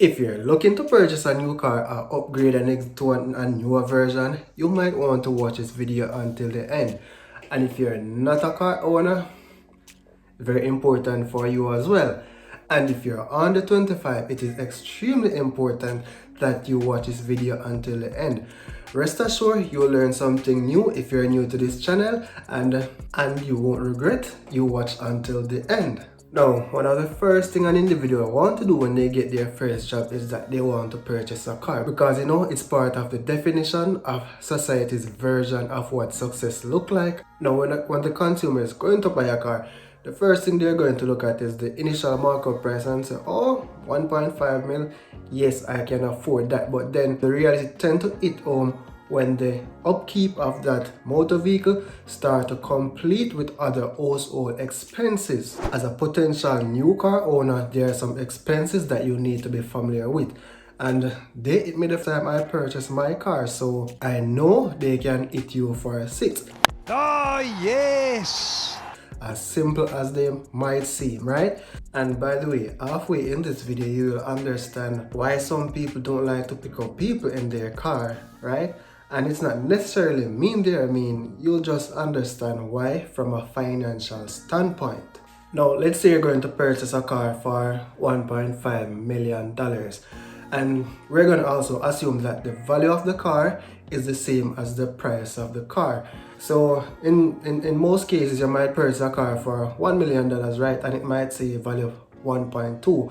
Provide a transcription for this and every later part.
If you're looking to purchase a new car or upgrade to a newer version, you might want to watch this video until the end. And if you're not a car owner, very important for you as well. And if you're under 25, it is extremely important that you watch this video until the end. Rest assured, you'll learn something new if you're new to this channel, and you won't regret you watch until the end. Now, one of the first thing an individual want to do when they get their first job is that they want to purchase a car, because it's part of the definition of society's version of what success look like. Now, when the consumer is going to buy a car, the first thing they're going to look at is the initial markup price and say, oh, 1.5 mil, yes, I can afford that. But then the reality tend to hit home when the upkeep of that motor vehicle start to complete with other household expenses. As a potential new car owner, there are some expenses that you need to be familiar with. And they hit me the time I purchased my car, so I know they can hit you for a six. Oh, yes! As simple as they might seem, right? And by the way, halfway in this video, you will understand why some people don't like to pick up people in their car, right? And it's not necessarily mean there, you'll just understand why from a financial standpoint. Now, let's say you're going to purchase a car for $1.5 million. And we're going to also assume that the value of the car is the same as the price of the car. So in most cases, you might purchase a car for $1 million, right? And it might say value of 1.2,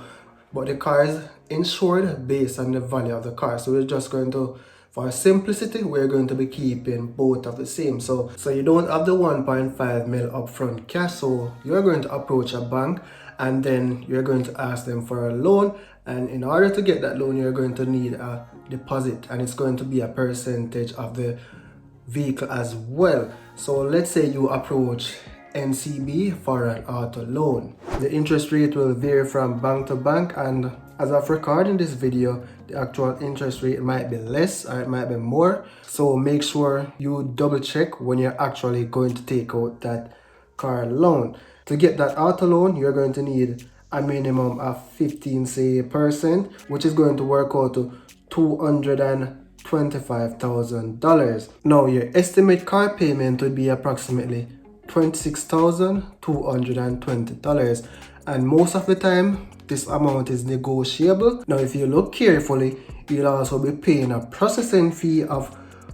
but the car is insured based on the value of the car. So we're just going to, for simplicity, we're going to be keeping both of the same. So you don't have the 1.5 mil upfront cash. So you're going to approach a bank and then you're going to ask them for a loan. And in order to get that loan, you're going to need a deposit, and it's going to be a percentage of the vehicle as well. So let's say you approach NCB for an auto loan. The interest rate will vary from bank to bank, and as of recording this video, the actual interest rate might be less or it might be more. So make sure you double check when you're actually going to take out that car loan. To get that auto loan, you're going to need a minimum of 15%, which is going to work out to $225,000. Now, your estimate car payment would be approximately $26,220, and most of the time this amount is negotiable. Now, if you look carefully, you'll also be paying a processing fee of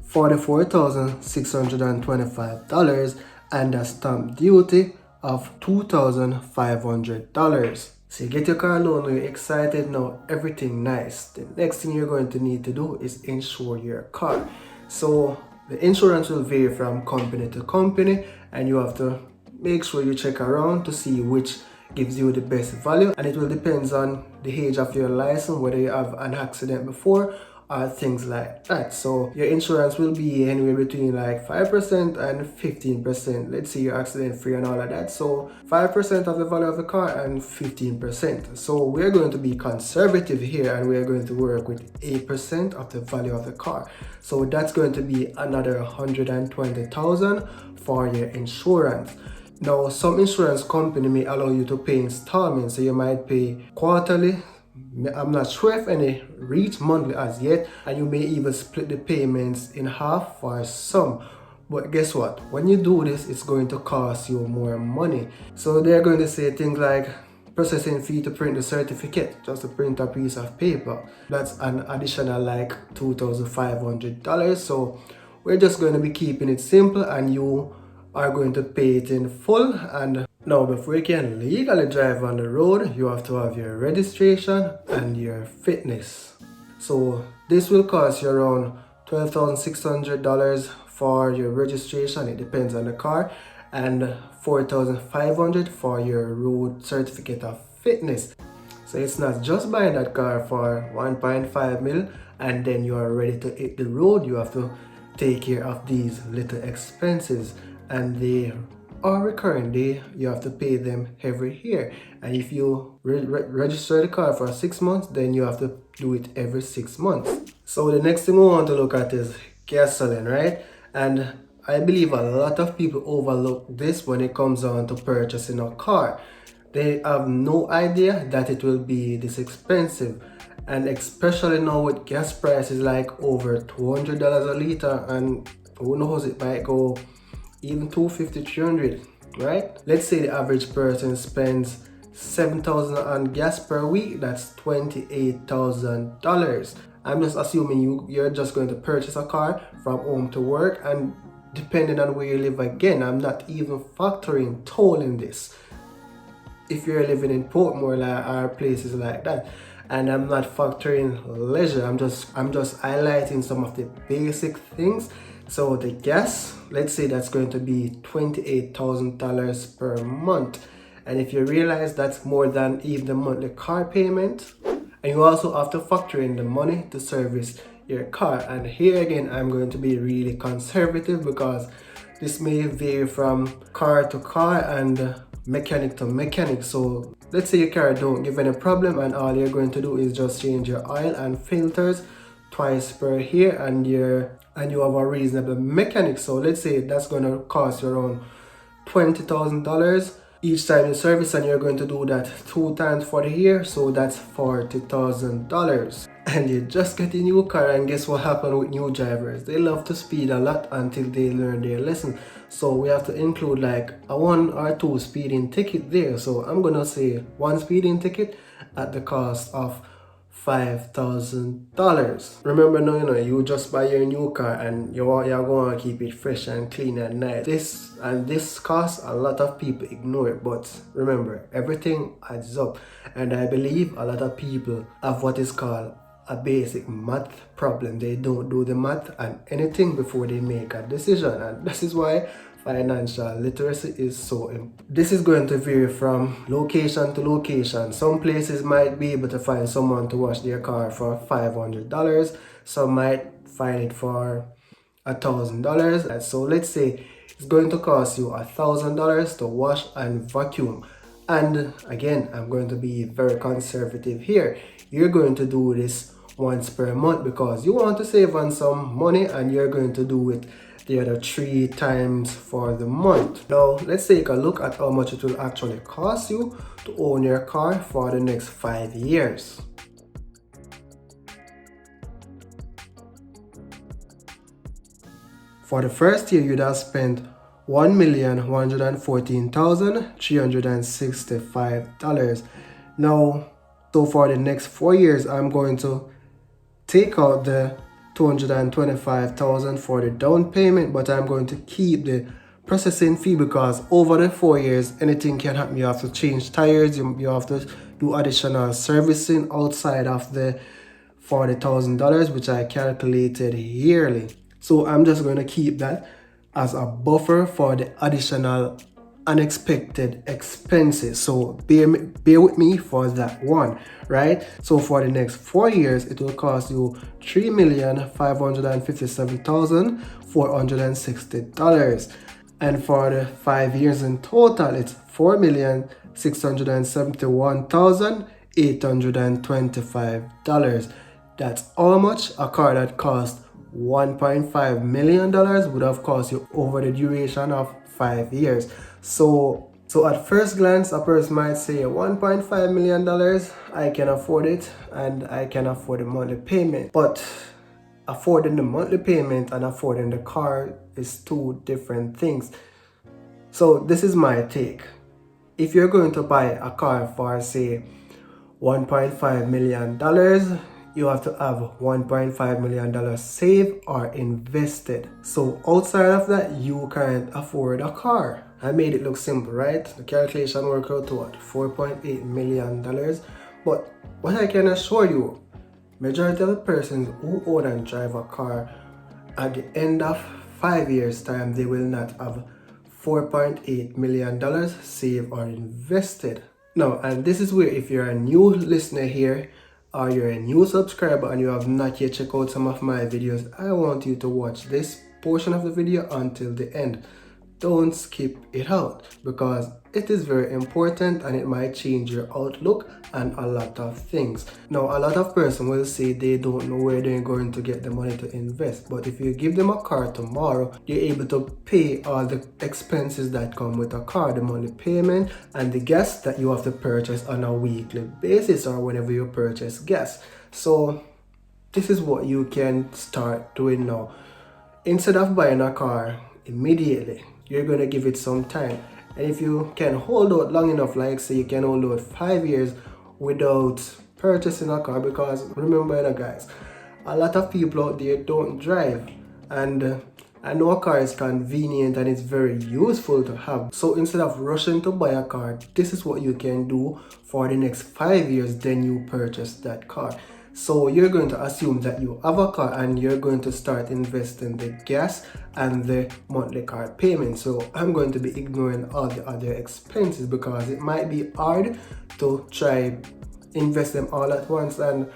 $44,625 and a stamp duty of $2,500. So you get your car loan, you're excited now, everything nice. The next thing you're going to need to do is insure your car. So the insurance will vary from company to company, and you have to make sure you check around to see which gives you the best value, and it will depend on the age of your license, whether you have an accident before or things like that. So your insurance will be anywhere between like 5% and 15%. Let's say you're accident free and all of that. So 5% of the value of the car and 15%. So we're going to be conservative here, and we're going to work with 8% of the value of the car. So that's going to be another $120,000 for your insurance. Now, some insurance company may allow you to pay installments, so you might pay quarterly. I'm not sure if any reach monthly as yet, and you may even split the payments in half for some. But guess what? When you do this, it's going to cost you more money. So they're going to say things like processing fee to print the certificate, just to print a piece of paper. That's an additional like $2,500. So we're just going to be keeping it simple, and you are going to pay it in full. And now, before you can legally drive on the road, you have to have your registration and your fitness. So this will cost you around $12,600 for your registration. It depends on the car, and $4,500 for your road certificate of fitness. So it's not just buying that car for 1.5 mil and then you are ready to hit the road. You have to take care of these little expenses, and they are recurring. You have to pay them every year. And if you register the car for 6 months, then you have to do it every 6 months. So the next thing we want to look at is gasoline, right? And I believe a lot of people overlook this when it comes on to purchasing a car. They have no idea that it will be this expensive. And especially now with gas prices like over $200 a liter, and who knows, it might go even 250, 300, right? Let's say the average person spends 7,000 on gas per week. That's $28,000. I'm just assuming you're just going to purchase a car from home to work, and depending on where you live, again, I'm not even factoring toll in this. If you're living in Portmore or places like that, and I'm not factoring leisure, I'm just highlighting some of the basic things. So the gas, let's say that's going to be $28,000 per month, and if you realize that's more than even the monthly car payment, and you also have to factor in the money to service your car. And here again, I'm going to be really conservative because this may vary from car to car and mechanic to mechanic. So let's say your car don't give any problem, and all you're going to do is just change your oil and filters twice per year, and you have a reasonable mechanic. So let's say that's going to cost you around $20,000 each time you service, and you're going to do that 2 times for the year, so that's $40,000. And you just get a new car, and guess what happens with new drivers? They love to speed a lot until they learn their lesson. So we have to include like a 1 or 2 speeding ticket there. So I'm gonna say 1 speeding ticket at the cost of $5,000. Remember now, you just buy your new car and you're going to keep it fresh and clean and nice. This cost, a lot of people ignore it, but remember, everything adds up. And I believe a lot of people have what is called a basic math problem. They don't do the math and anything before they make a decision, and this is why financial literacy is so important. This is going to vary from location to location. Some places might be able to find someone to wash their car for $500. Some might find it for $1,000. And so let's say it's going to cost you $1,000 to wash and vacuum. And again, I'm going to be very conservative here. You're going to do this once per month because you want to save on some money, and you're going to do it the other 3 times for the month. Now let's take a look at how much it will actually cost you to own your car for the next 5 years. For the first year, you'd have spent $1,114,365. Now, so for the next 4 years, I'm going to take out the $225,000 for the down payment, but I'm going to keep the processing fee because over the 4 years, anything can happen. You have to change tires, you have to do additional servicing outside of the $40,000, which I calculated yearly. So I'm just going to keep that as a buffer for the additional unexpected expenses. So bear with me for that one, right? So for the next 4 years, it will cost you $3,557,460. And for the 5 years in total, it's $4,671,825. That's how much a car that cost $1.5 million would have cost you over the duration of 5 years. So at first glance, a person might say $1.5 million, I can afford it and I can afford the monthly payment. But affording the monthly payment and affording the car is 2 different things. So this is my take. If you're going to buy a car for, say, $1.5 million, you have to have $1.5 million saved or invested. So outside of that, you can't afford a car. I made it look simple, right? The calculation worked out to what? $4.8 million. But what I can assure you, majority of the persons who own and drive a car, at the end of 5 years time, they will not have $4.8 million saved or invested. Now, and this is where, if you're a new listener here, or you're a new subscriber and you have not yet checked out some of my videos, I want you to watch this portion of the video until the end. Don't skip it out because it is very important and it might change your outlook and a lot of things. Now, a lot of persons will say they don't know where they're going to get the money to invest, but if you give them a car tomorrow, you're able to pay all the expenses that come with a car, the monthly payment and the gas that you have to purchase on a weekly basis or whenever you purchase gas. So this is what you can start doing now. Instead of buying a car immediately, you're going to give it some time. And if you can hold out long enough, like say you can hold out 5 years without purchasing a car, because remember guys, a lot of people out there don't drive, and I know a car is convenient and it's very useful to have. So instead of rushing to buy a car, this is what you can do for the next 5 years, then you purchase that car. So you're going to assume that you have a car and you're going to start investing the gas and the monthly car payment. So I'm going to be ignoring all the other expenses because it might be hard to try invest them all at once. And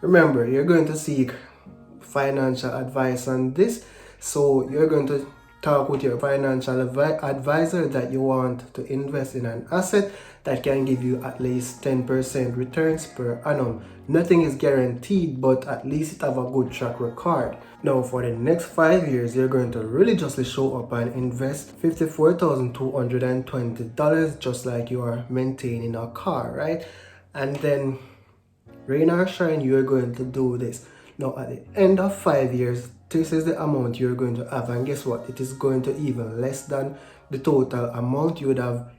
remember, you're going to seek financial advice on this. So you're going to talk with your financial advisor that you want to invest in an asset that can give you at least 10% returns per annum. Nothing is guaranteed, but at least it have a good track record. Now for the next 5 years, you're going to religiously show up and invest $54,220 just like you are maintaining a car, right? And then rain or shine, you're going to do this. Now at the end of 5 years, this is the amount you're going to have, and guess what? It is going to even less than the total amount you would have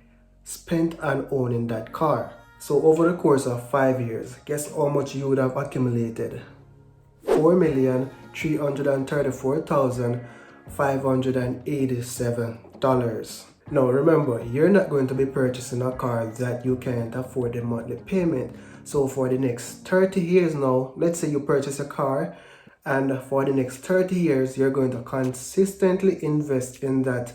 spent on owning that car. So over the course of 5 years, guess how much you would have accumulated? $4,334,587. Now remember, you're not going to be purchasing a car that you can't afford the monthly payment. So for the next 30 years now, let's say you purchase a car, and for the next 30 years, you're going to consistently invest in that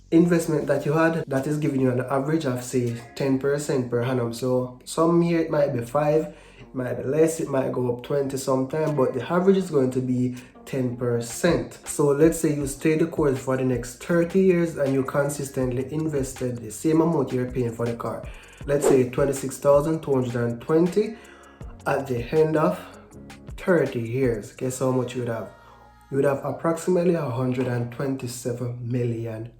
investment that you had that is giving you an average of say 10% per annum. So some year it might be 5, it might be less, it might go up 20 sometime, but the average is going to be 10%. So let's say you stay the course for the next 30 years and you consistently invested the same amount you're paying for the car. Let's say 26,220 at the end of 30 years. Guess how much you would have? You would have approximately $127 million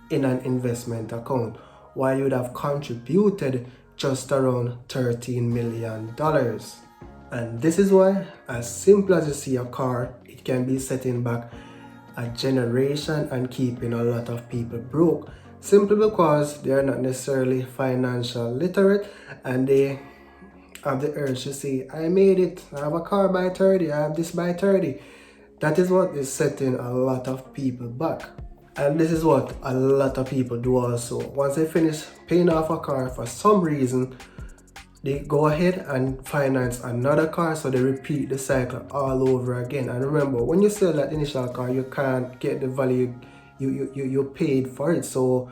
in an investment account, while you would have contributed just around $13 million. And this is why, as simple as you see a car, it can be setting back a generation and keeping a lot of people broke, simply because they are not necessarily financial literate and they have the urge to say, I made it, I have a car by 30, I have this by 30. That is what is setting a lot of people back. And this is what a lot of people do also. Once they finish paying off a car, for some reason, they go ahead and finance another car, so they repeat the cycle all over again. And remember, when you sell that initial car, you can't get the value you paid for it. So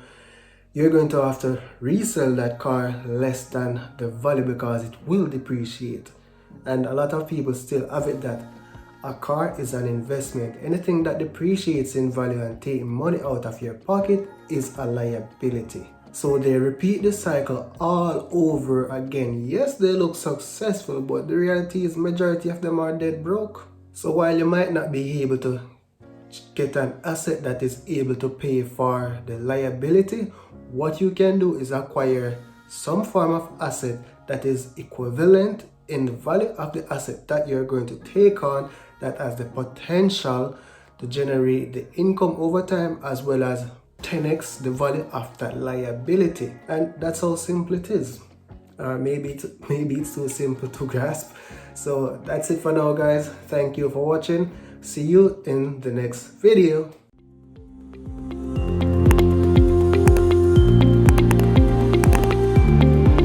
you're going to have to resell that car less than the value because it will depreciate. And a lot of people still have it that a car is an investment. Anything that depreciates in value and taking money out of your pocket is a liability. So they repeat the cycle all over again. Yes, they look successful, but the reality is majority of them are dead broke. So while you might not be able to get an asset that is able to pay for the liability, what you can do is acquire some form of asset that is equivalent in the value of the asset that you're going to take on, that has the potential to generate the income over time as well as 10x the value of that liability. And that's how simple it is. Maybe it's too simple to grasp. So that's it for now, guys. Thank you for watching. See you in the next video.